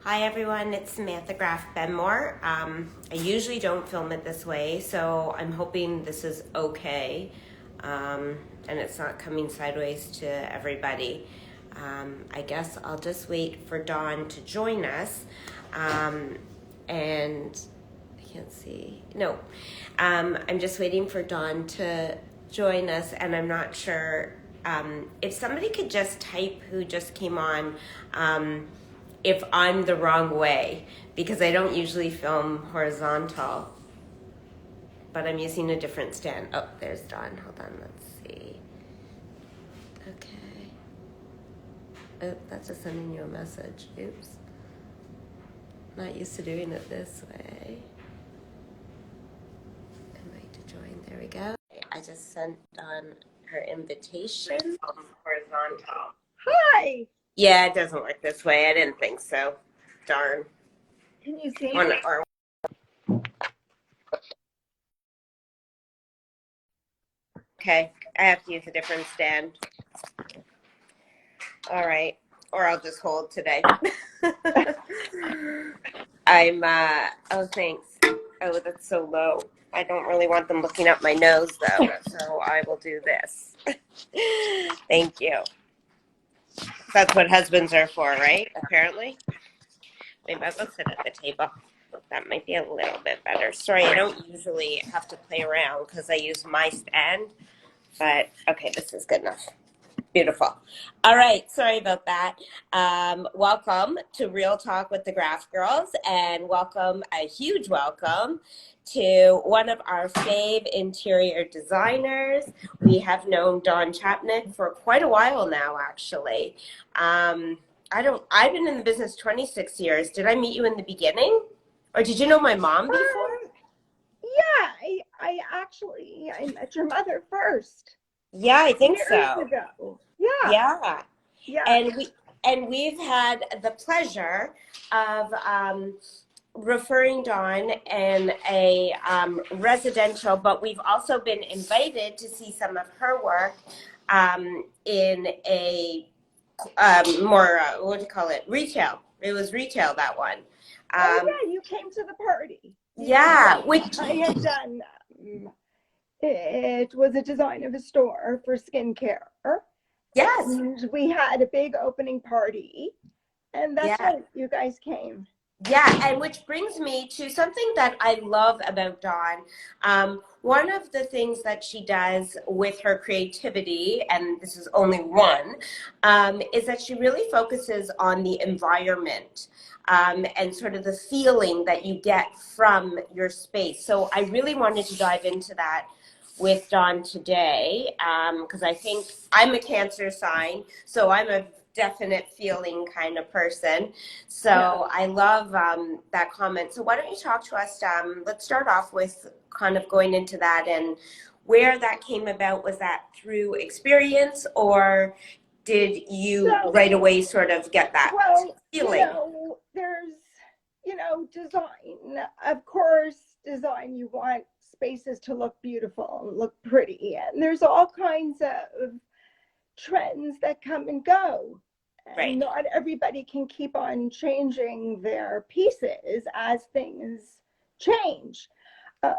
Hi everyone, it's Samantha Graff Benmore. I usually don't film it this way, so I'm hoping this is okay and it's not coming sideways to everybody. I guess I'll just wait for Dawn to join us. And I can't see. No, I'm just waiting for Dawn to join us, and I'm not sure if somebody could just type who just came on. If I'm the wrong way, because I don't usually film horizontal, but I'm using a different stand. Oh, there's Dawn. Hold on, let's see. Okay. Oh, that's just sending you a message. Oops. Not used to doing it this way. Invite to join. There we go. I just sent Dawn her invitation. Horizontal. Hi. Yeah, it doesn't work this way. I didn't think so. Darn. Can you see me? Okay, I have to use a different stand. All right, or I'll just hold today. Oh, thanks. Oh, that's so low. I don't really want them looking up my nose, though, so I will do this. Thank you. That's what husbands are for, right? Apparently. Maybe I'll go sit at the table. That might be a little bit better. Sorry, I don't usually have to play around because I use my stand, but okay, this is good enough. Beautiful. All right. Sorry about that. Welcome to Real Talk with the Graph Girls, and welcome, a huge welcome to one of our fave interior designers. We have known Dawn Chapnick for quite a while now, actually. I've been in the business 26 years. Did I meet you in the beginning? Or did you know my mom before? Yeah, I met your mother first. Yeah, I think Years so. ago. Yeah. Yeah. Yeah. And we've had the pleasure of referring Dawn in a residential, but we've also been invited to see some of her work in a more what do you call it? Retail. It was retail, that one. Oh yeah, you came to the party. Yeah, which I had done. It was a design of a store for skincare, yes, and we had a big opening party, and that's yeah. right, you guys came. Yeah, and which brings me to something that I love about Dawn. One of the things that she does with her creativity, and this is only one, is that she really focuses on the environment and sort of the feeling that you get from your space. So I really wanted to dive into that with Dawn today because I think I'm a Cancer sign, so I'm a definite feeling kind of person. So Yeah. I love that comment. So why don't you talk to us? Let's start off with kind of going into that and where that came about. Was that through experience, or did you So, right away sort of get that well, feeling? there's, design. Of course, design, you want spaces to look beautiful and look pretty. And there's all kinds of trends that come and go. And Right. not everybody can keep on changing their pieces as things change. Uh,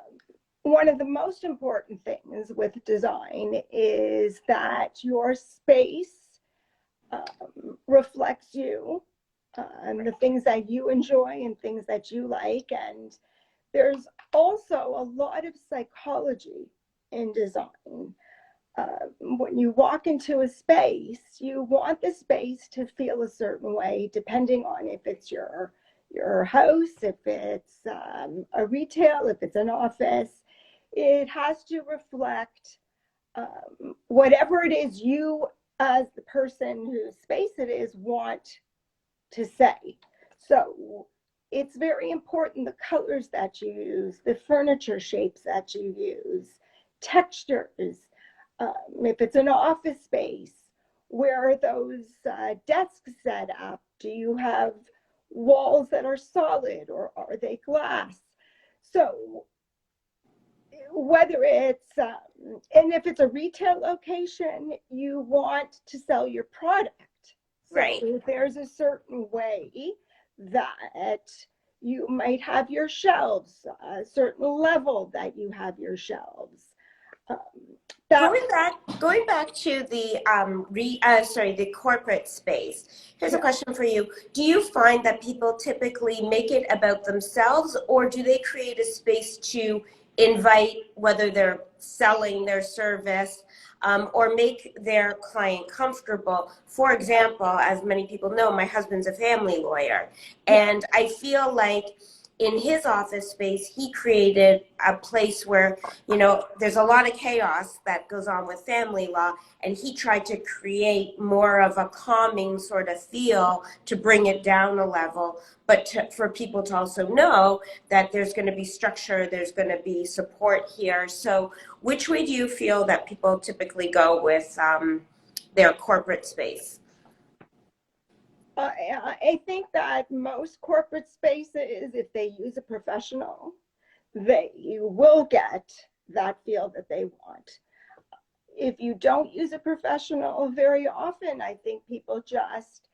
One of the most important things with design is that your space reflects you, and the things that you enjoy and things that you like. And there's also a lot of psychology in design. When you walk into a space, you want the space to feel a certain way, depending on if it's your house, if it's a retail, if it's an office. It has to reflect whatever it is you, as the person whose space it is, want to say. So it's very important the colors that you use, the furniture shapes that you use, textures. If it's an office space, where are those desks set up? Do you have walls that are solid or are they glass? So whether it's and if it's a retail location, you want to sell your product, Right. so there's a certain way that you might have your shelves, a certain level that you have your shelves. Um, that Going back to the the corporate space. Here's a question for you. Do you find that people typically make it about themselves, or do they create a space to invite, whether they're selling their service, or make their client comfortable? For example, as many people know, my husband's a family lawyer, and I feel like in his office space, he created a place where, you know, there's a lot of chaos that goes on with family law, and he tried to create more of a calming sort of feel to bring it down a level, but for people to also know that there's going to be structure, there's going to be support here. So which way do you feel that people typically go with their corporate space? I think that most corporate spaces, if they use a professional, they will get that feel that they want. If you don't use a professional, very often I think people just,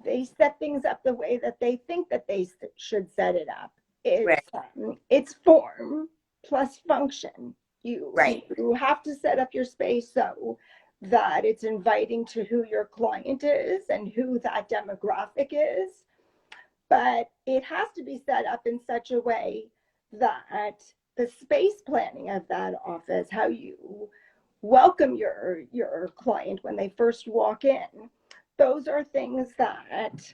they set things up the way that they think that they should set it up. Right. It's form plus function. Right. You have to set up your space so that it's inviting to who your client is and who that demographic is. But it has to be set up in such a way that the space planning of that office, how you welcome your client when they first walk in, those are things that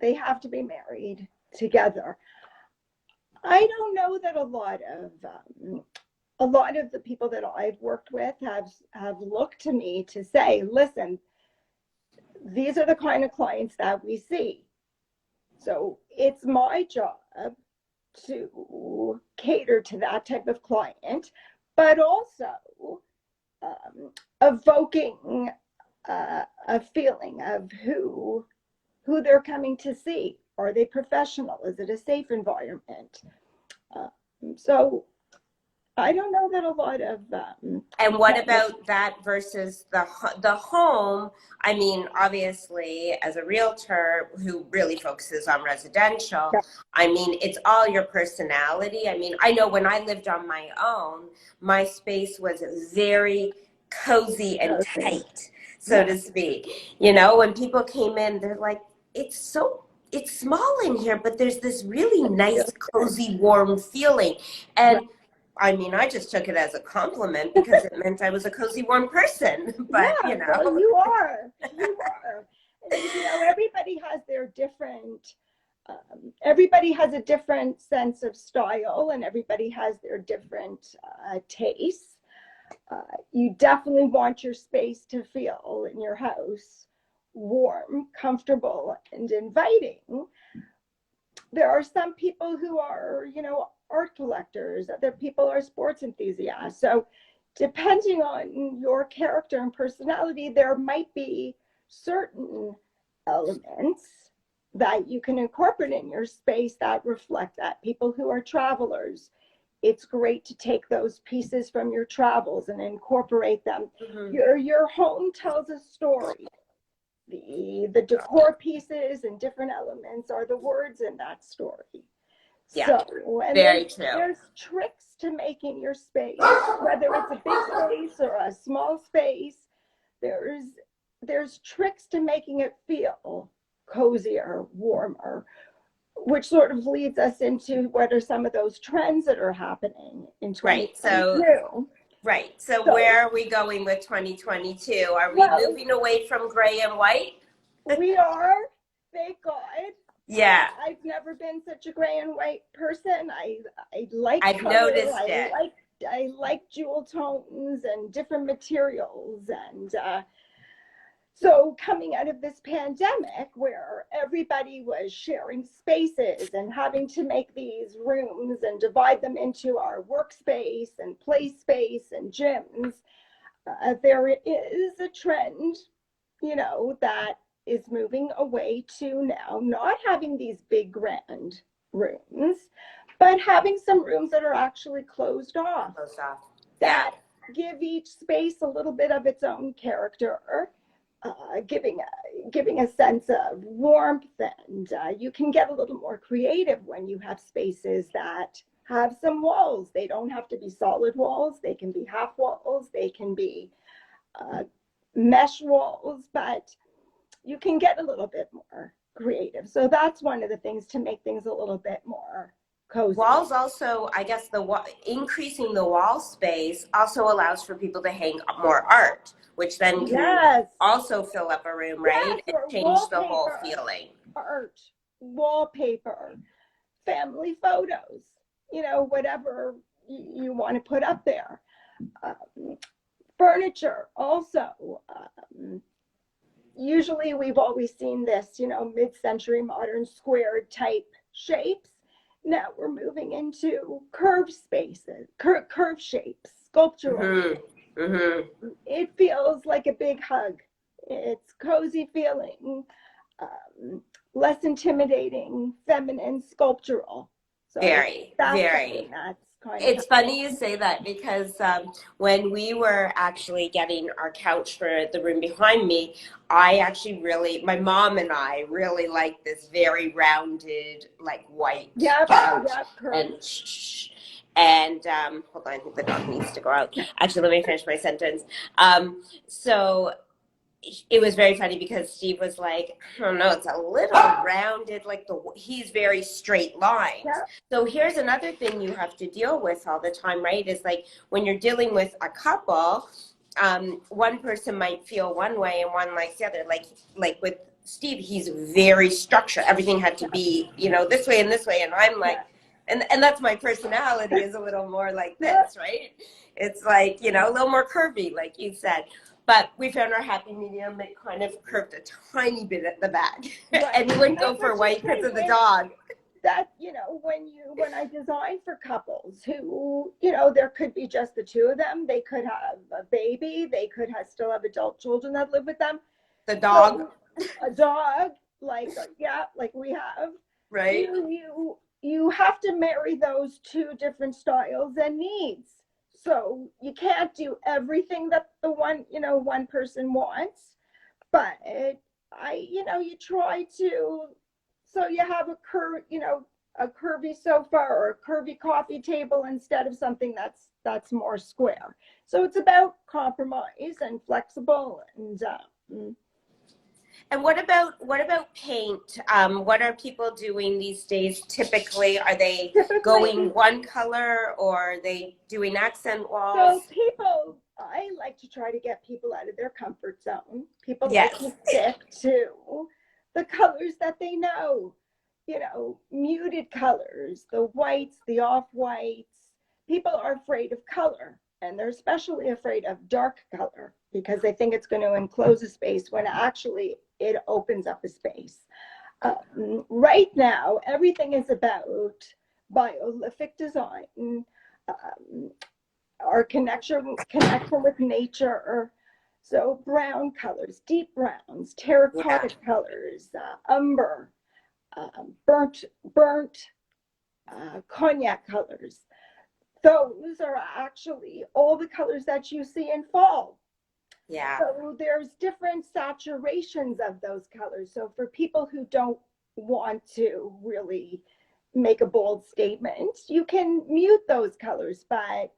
they have to be married together. I don't know that a lot of the people that I've worked with have looked to me to say, listen, these are the kind of clients that we see. So it's my job to cater to that type of client, but also evoking a feeling of who they're coming to see. Are they professional? Is it a safe environment? So I don't know that a lot of and what about that versus the home? I mean, obviously, as a realtor who really focuses on residential, I mean, it's all your personality. I mean, I know when I lived on my own, my space was very cozy and tight, so to speak. You know, when people came in, they're like, it's small in here, but there's this really nice, cozy, warm feeling. And I mean, I just took it as a compliment because it meant I was a cozy, warm person. But, yeah, you know. well, you are. You are. And, you know, everybody has their different, everybody has a different sense of style, and everybody has their different tastes. You definitely want your space to feel in your house warm, comfortable, and inviting. There are some people who are, you know, art collectors, other people are sports enthusiasts. So depending on your character and personality, there might be certain elements that you can incorporate in your space that reflect that. People who are travelers, it's great to take those pieces from your travels and incorporate them. Mm-hmm. Your home tells a story. The decor pieces and different elements are the words in that story. Yeah, so, and very true. There's tricks to making your space, whether it's a big space or a small space. There's tricks to making it feel cozier, warmer, which sort of leads us into what are some of those trends that are happening in 2022. Right. So where are we going with 2022? Are we moving away from gray and white? We are. Thank God. Yeah. I've never been such a gray and white person. I like I've color. noticed it. I like jewel tones and different materials. And so coming out of this pandemic where everybody was sharing spaces and having to make these rooms and divide them into our workspace and play space and gyms, there is a trend, you know, that is moving away to now not having these big grand rooms, but having some rooms that are actually closed off. That give each space a little bit of its own character. giving a sense of warmth, and you can get a little more creative when you have spaces that have some walls. They don't have to be solid walls. They can be half walls. They can be uh, mesh walls, but you can get a little bit more creative. So that's one of the things to make things a little bit more cozy. Walls also, I guess, increasing the wall space also allows for people to hang more art, which then can Yes. also fill up a room, right? Yes, And or change the whole wallpaper, feeling. art, wallpaper, family photos, whatever you want to put up there. Furniture also. Usually we've always seen this, mid-century modern square type shapes. Now we're moving into curved spaces, curved shapes, sculptural. Mm-hmm. Mm-hmm. It feels like a big hug. It's cozy feeling, less intimidating, feminine, sculptural. So Very, that's very. something that's kind of. It's funny you say that because when we were actually getting our couch for the room behind me, my mom and I really like this very rounded, like white couch. And hold on, I think the dog needs to go out. Actually, let me finish my sentence. So it was very funny because Steve was like, I don't know, it's a little rounded, like he's very straight lines. Yeah. So here's another thing you have to deal with all the time, right? Is like when you're dealing with a couple, one person might feel one way and one likes the other. Like with Steve, he's very structured. Everything had to be, this way and this way. And I'm like, and that's my personality is a little more like this, right? It's like, a little more curvy, like you said. But we found our happy medium. It kind of curved a tiny bit at the back. Right. And we wouldn't go for white because of the dog. That, when I design for couples who, there could be just the two of them. They could have a baby. They could still have adult children that live with them. The dog. So, a dog, like we have. Right. You have to marry those two different styles and needs. So you can't do everything that the one person wants, but you try to, so you have a curvy sofa or a curvy coffee table instead of something that's more square. So it's about compromise and flexible And what about paint? What are people doing these days? Typically, are they going one color or are they doing accent walls? So I like to try to get people out of their comfort zone. People like to stick to the colors that they know, muted colors, the whites, the off-whites. People are afraid of color, and they're especially afraid of dark color because they think it's going to enclose a space when actually it opens up a space. Right now, everything is about biolithic design, our connection with nature. So brown colors, deep browns, terracotta colors, umber, burnt cognac colors. Those are actually all the colors that you see in fall. Yeah. So there's different saturations of those colors. So for people who don't want to really make a bold statement, you can mute those colors. But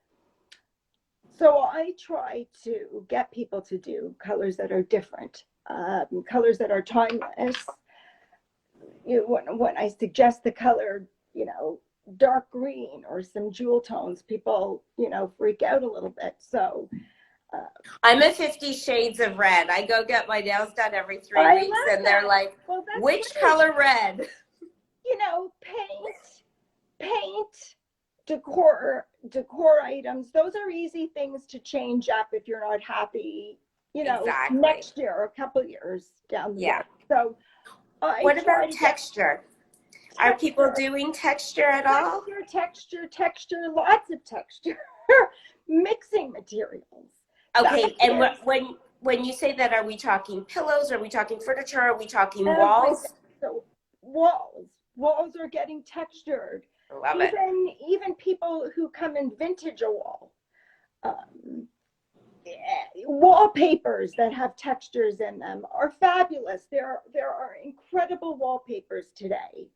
so I try to get people to do colors that are different, colors that are timeless. When I suggest the color, dark green or some jewel tones, people, freak out a little bit. So I'm a 50 Shades of Red. I go get my nails done every 3 weeks, and they're like, which color red? Paint, decor items. Those are easy things to change up if you're not happy, next year or a couple years down the road. So what about texture? Are people doing texture at all? Texture, lots of texture. Mixing materials. Okay, and when you say that, are we talking pillows? Are we talking furniture? Are we talking walls? So walls are getting textured. Love it. Even people who come and vintage a wall. wallpapers that have textures in them are fabulous. There are incredible wallpapers today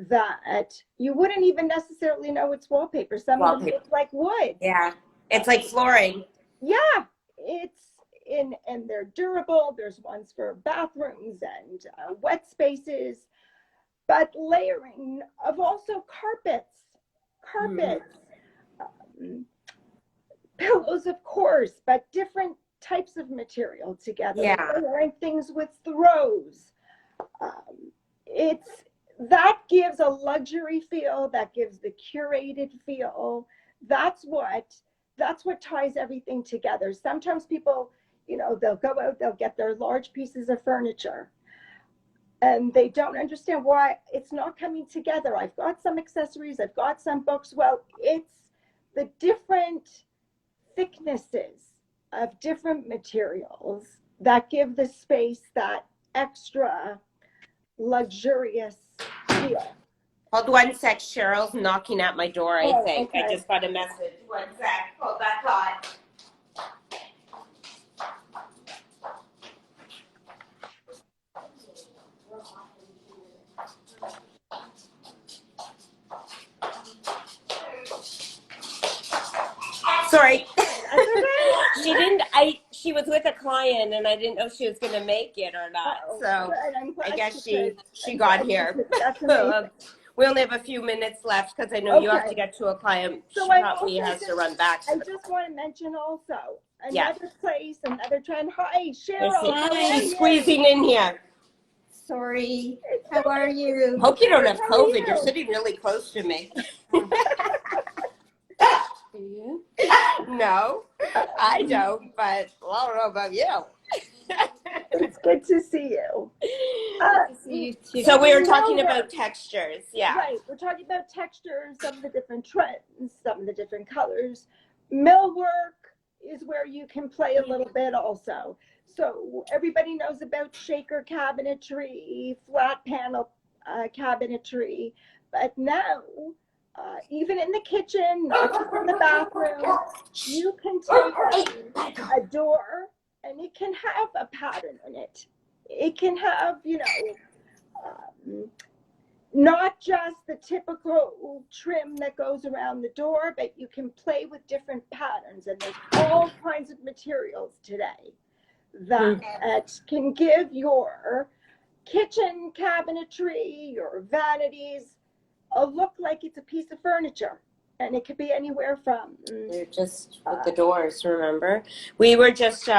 that you wouldn't even necessarily know it's wallpaper. Some of them Wallpaper. look like wood. Yeah. It's like flooring. Yeah, it's in, and they're durable. There's ones for bathrooms and wet spaces, but layering of also carpets, um, pillows, of course, but different types of material together. Yeah. Layering things with throws. It's that gives a luxury feel. That gives the curated feel. That's what ties everything together. Sometimes people, they'll go out, they'll get their large pieces of furniture, and they don't understand why it's not coming together. I've got some accessories, I've got some books. Well, it's the different thicknesses of different materials that give the space that extra luxurious feel. Hold one sec. Cheryl's knocking at my door, I Oh, think. okay. I just got a message. One sec. Hold that thought. Sorry. That's okay. She was with a client and I didn't know she was going to make it or not. So I guess she got here. That's amazing. We only have a few minutes left because I know you have to get to a client. So She probably has to run back. I just want to mention also another place, another trend. Hi, Cheryl. Hi. She's squeezing in here. Sorry. How are you? Hope you don't have How are COVID. you? You're sitting really close to me. Do you? No, I don't, but I don't know about you. It's good to see you. Good to see you too. So we were talking about textures. Yeah. Right. We're talking about textures, some of the different trends, some of the different colors. Millwork is where you can play a little bit also. So everybody knows about shaker cabinetry, flat panel cabinetry, but now, even in the kitchen, not just in the bathroom, you can take a door and it can have a pattern in it. It can have, not just the typical trim that goes around the door, but you can play with different patterns. And there's all kinds of materials today that can give your kitchen cabinetry, your vanities, a look like it's a piece of furniture. And it could be anywhere from. We're just with the doors, remember? We were just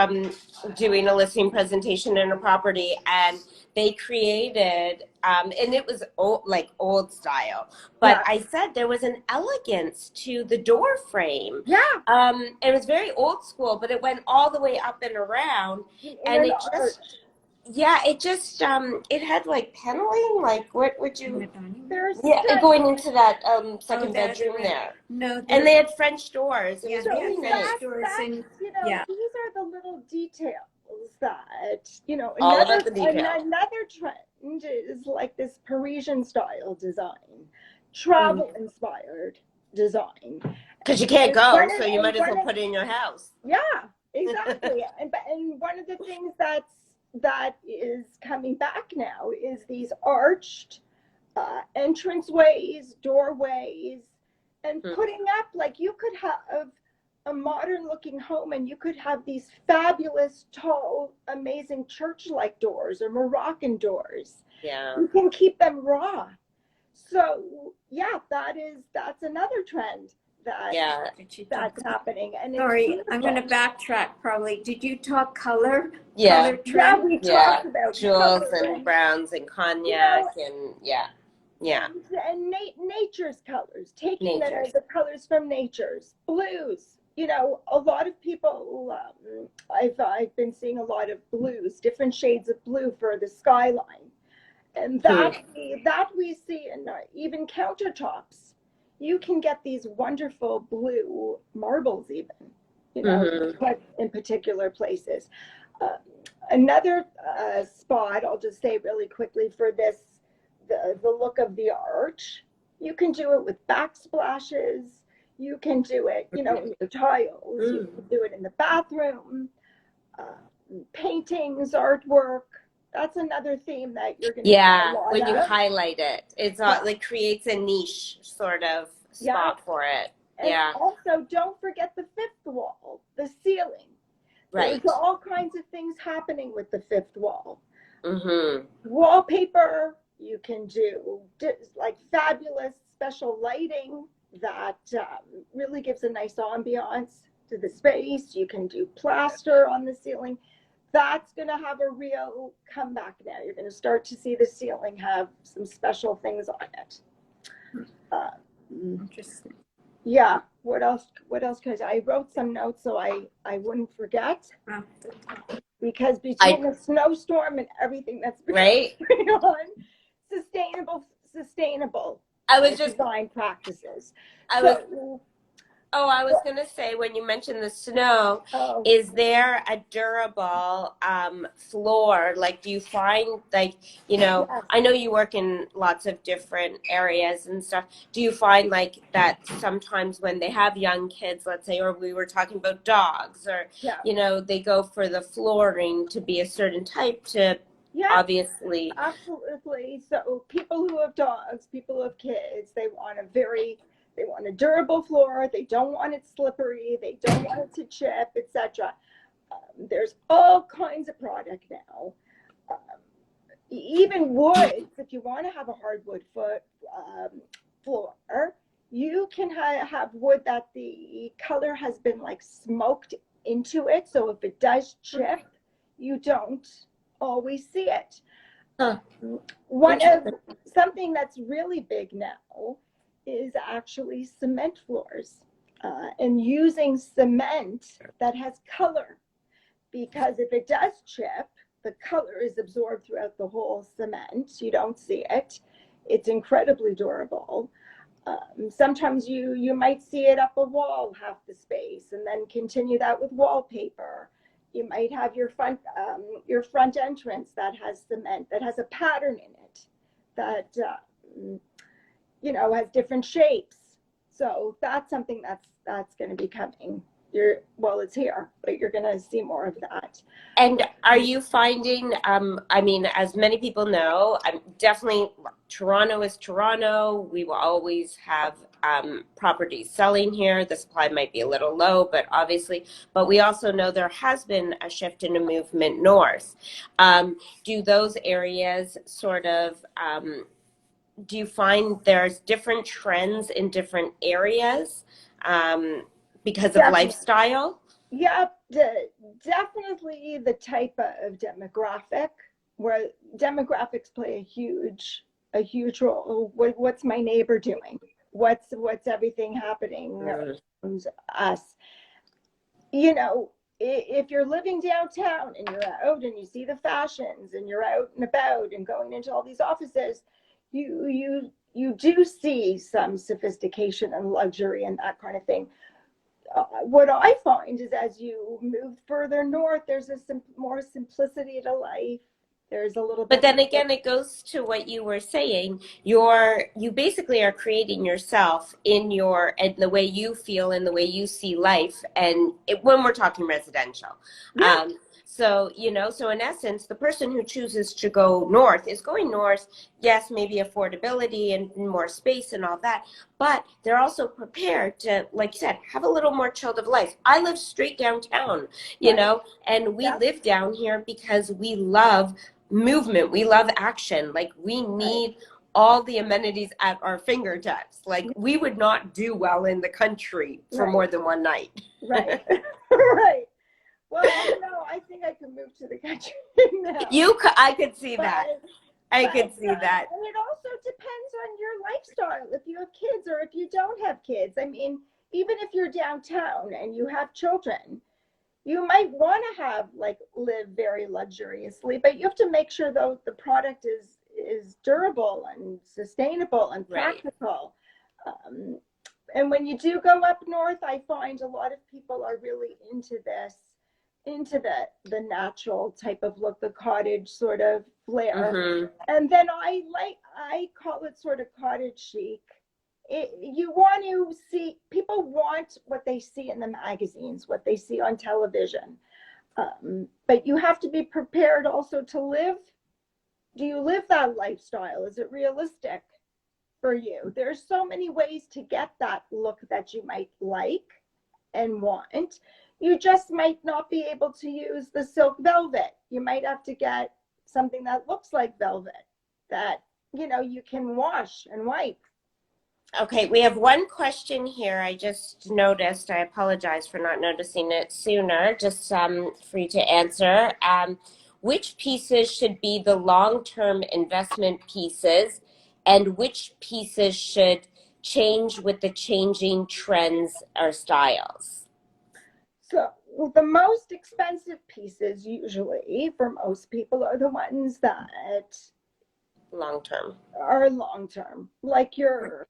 doing a listing presentation in a property, and they created, and it was old style. But Yeah. I said there was an elegance to the door frame. Yeah. It was very old school, but it went all the way up and around. And it just, it had like paneling, like what would you? There's Going into that second that bedroom way. there. No. And they had French doors. It Yeah, was they really had nice. French doors and yeah. these are the little details that, All about the detail. Another trend is like this Parisian style design, travel inspired design. Because you can't go, so you might as well one of- put it in your house. Yeah, exactly. and one of the things that is coming back now is these arched entranceways, doorways, and putting up, like, you could have a modern looking home and you could have these fabulous, tall, amazing church-like doors or Moroccan doors. Yeah. You can keep them raw. So yeah, that's another trend that's happening. And Sorry, I'm going to backtrack probably. Did you talk color? Yeah. Color trend? We talked about jewels color and browns and cognac and and nature's colors, taking Nature's. the colors from nature's blues. A lot of people, I've been seeing a lot of blues, different shades of blue for the skyline, and that we see in even countertops. You can get these wonderful blue marbles, even put in particular places. Another spot, I'll just say really quickly for this. The look of the arch. You can do it with backsplashes. You can do it, you know, in your tiles. You can do it in the bathroom, paintings, artwork. That's another theme that you're going to see a Yeah, lot when you of. highlight it, it's Yeah. like creates a niche sort of spot for it. And Yeah, also, don't forget the fifth wall, the ceiling. There's right. all kinds of things happening with the fifth wall. Mm-hmm. Wallpaper, you can do like fabulous special lighting that really gives a nice ambiance to the space. You can do plaster on the ceiling. That's going to have a real comeback now. You're going to start to see the ceiling have some special things on it. Interesting. Yeah. What else? What else? Because I wrote some notes so I wouldn't forget. Oh, Because between the snowstorm and everything that's been Right. going on, sustainable I was just, design practices. I was, I was going to say, when you mentioned the snow, is there a durable floor? Like, do you find, like, you know, Yes. I know you work in lots of different areas and stuff. Do you find, like, that sometimes when they have young kids, let's say, or we were talking about dogs, or, Yeah. you know, they go for the flooring to be a certain type to obviously. Absolutely. So people who have dogs, people who have kids, they want a durable floor. They don't want it slippery. They don't want it to chip, etc. There's all kinds of product now. Even woods, if you want to have a hardwood floor, you can have wood that the color has been like smoked into it. So if it does chip, you don't always see it. Huh. Something that's really big now is actually cement floors, and using cement that has color, because if it does chip, the color is absorbed throughout the whole cement. You don't see it. It's incredibly durable. Sometimes you might see it up a wall half the space, and then continue that with wallpaper. You might have your front entrance that has cement, that has a pattern in it, that you know, has different shapes. So that's something that's going to be coming. It's here, but you're going to see more of that. And are you finding, I mean, as many people know, I'm definitely, Toronto is Toronto. We will always have properties selling here. The supply might be a little low, but we also know there has been a shift in a movement north. Do those areas sort of, do you find there's different trends in different areas because of lifestyle? Yeah, definitely the type of demographic, where demographics play a huge role. What's my neighbor doing? What's everything happening around us? You know, if you're living downtown and you're out and you see the fashions and you're out and about and going into all these offices, you do see some sophistication and luxury and that kind of thing. What I find is, as you move further north, there's more simplicity to life. There's a little bit. But then again, it goes to what you were saying. You basically are creating yourself in the way you feel and the way you see life. And when we're talking residential. Yeah. So, you know, so in essence, the person who chooses to go north is going north. Yes, maybe affordability and more space and all that, but they're also prepared to, like you said, have a little more chilled of life. I live straight downtown, you know, and we live down here because we love movement. We love action. Like, we need all the amenities at our fingertips. Like, we would not do well in the country for more than one night. Right. Right. Well, no, I think I can move to the country now. I could see that. I could see that. And it also depends on your lifestyle. If you have kids or if you don't have kids. I mean, even if you're downtown and you have children, you might want to live very luxuriously, but you have to make sure though the product is durable and sustainable and practical. And when you do go up north, I find a lot of people are really into the natural type of look, the cottage sort of flair. And then I call it sort of cottage chic. You want to see, people want what they see in the magazines, what they see on television. But you have to be prepared also to live. Do you live that lifestyle? Is it realistic for you? There's so many ways to get that look that you might like and want. You just might not be able to use the silk velvet. You might have to get something that looks like velvet that, you know, you can wash and wipe. Okay, we have one question here. I just noticed. I apologize for not noticing it sooner. Just for you to answer. Which pieces should be the long-term investment pieces, and which pieces should change with the changing trends or styles? So the most expensive pieces usually for most people are the ones that Long-term. are long term, like your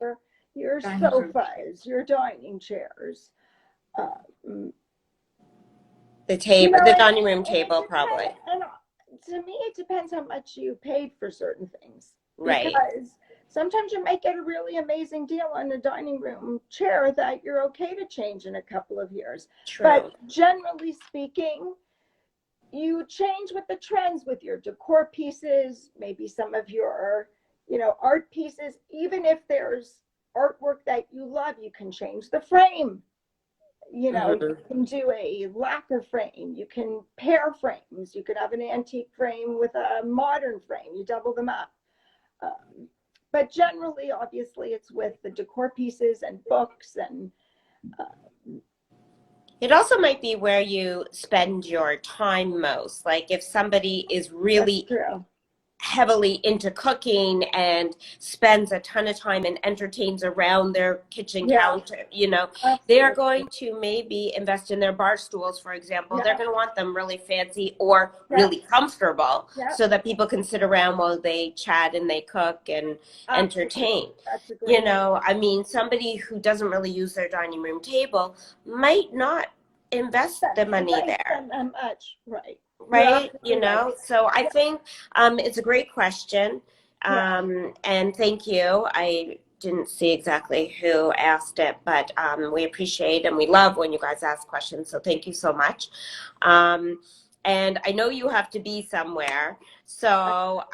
Dining room sofas, your dining chairs. Um, The you table, know, the and, dining room and table, probably. and to me, it depends how much you paid for certain things. Right. Because sometimes you might get a really amazing deal on a dining room chair that you're okay to change in a couple of years. True. But generally speaking, you change with the trends with your decor pieces, maybe some of your, you know, art pieces. Even if there's artwork that you love, you can change the frame. You know, you can do a lacquer frame, you can pair frames, you could have an antique frame with a modern frame, you double them up. But generally, obviously, it's with the decor pieces and books and It also might be where you spend your time most. Like if somebody is really heavily into cooking and spends a ton of time and entertains around their kitchen counter, you know, they're going to maybe invest in their bar stools, for example. They're going to want them really fancy or really comfortable so that people can sit around while they chat and they cook and entertain. You know, I mean, somebody who doesn't really use their dining room table might not invest the money there. Right, you know, so I think it's a great question, and thank you. I didn't see exactly who asked it, but we appreciate and we love when you guys ask questions, so thank you so much. And I know you have to be somewhere, so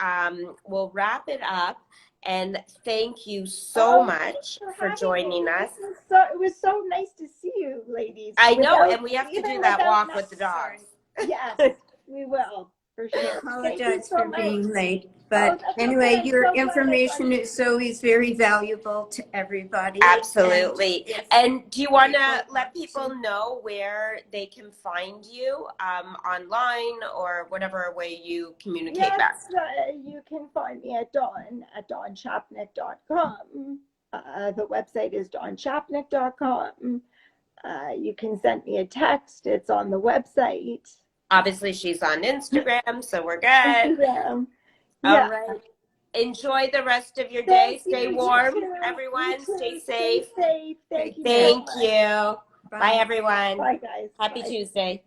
we'll wrap it up. And thank you so much for joining us. It was so nice to see you, ladies. I know, and we have to do that walk with the dogs. Yes, we will, for sure. I apologize for being late. But anyway, okay. your information is always very valuable to everybody. Absolutely. And do you want to let people know where they can find you online or whatever way you communicate best? You can find me at dawnchapnick.com. The website is dawnchapnick.com. You can send me a text. It's on the website. Obviously, she's on Instagram, so we're good. All right. Enjoy the rest of your day. Stay warm, everyone. Stay safe. Thank you. Thank you. Bye, everyone. Bye, guys. Happy Tuesday.